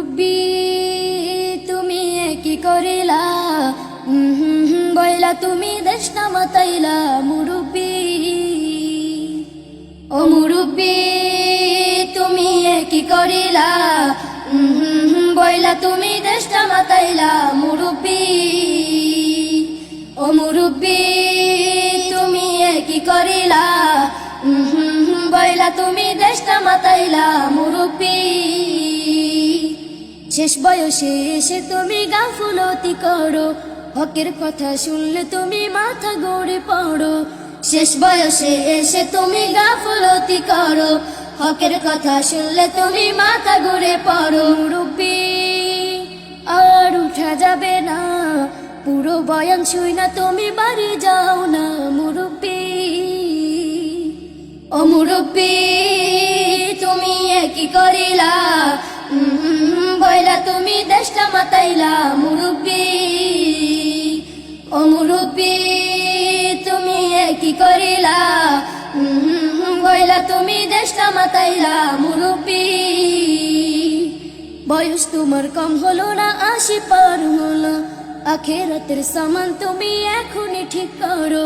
মুরব্বী তুমি কি করিলা বইলা তুমি দেশ নামাতাইলা মুরব্বী ও মুরব্বী তুমি কি করিলা বইলা তুমি দেশ নামাতাইলা মুরব্বী ও মুরব্বী তুমি কি করিলা বইলা তুমি দেশ নামাতাইলা মুরব্বী শেষ বয়সে এসে তুমি গাফুলতি করো হকের কথা শুনলে তুমি মাথা গড়ে পড়ো শেষ বয়সে এসে তুমি গাফুলতি করো হকের কথা শুনলে তুমি মাথা গড়ে পড়ো মুরব্বী আর উঠা যাবে না পুরো বয়ান শুই না তুমি বাড়ি যাও না মুরব্বী ও মুরব্বী তুমি কি করিলা বইলা তুমি দেশটা মাতাইলা মুরব্বী ও মুরব্বী তুমি কি করিলা বইলা তুমি দেশটা মাতাইলা মুরব্বী বয়স তোমার কম হলো না 80 পার হলো আখেরাতের সামান তুমি এখনই ঠিক করো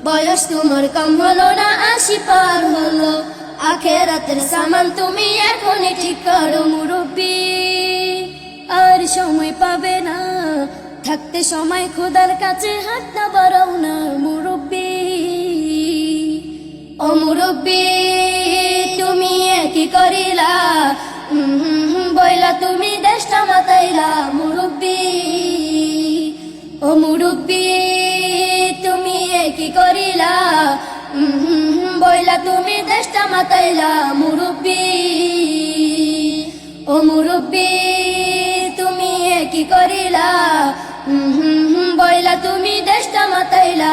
বয়স তোমার কম হলো না 80 পার হলো আখেরাতের সামান তুমি এখনই ঠিক করো মুরব্বী আর সময় পাবে না থাকতে সময় খোদার কাছে হাত না বাড়াও না মুরব্বী ও মুরব্বী তুমি কি করিলা বইলা তুমি দেশটা মাতাইলা মুরব্বী ও মুরব্বী তুমি কি করিলা বইলা তুমি দেশটা মাতাইলা মুরব্বী ও মুরব্বী তুমি কি করিলা বইলা তুমি দেশটা মাতাইলা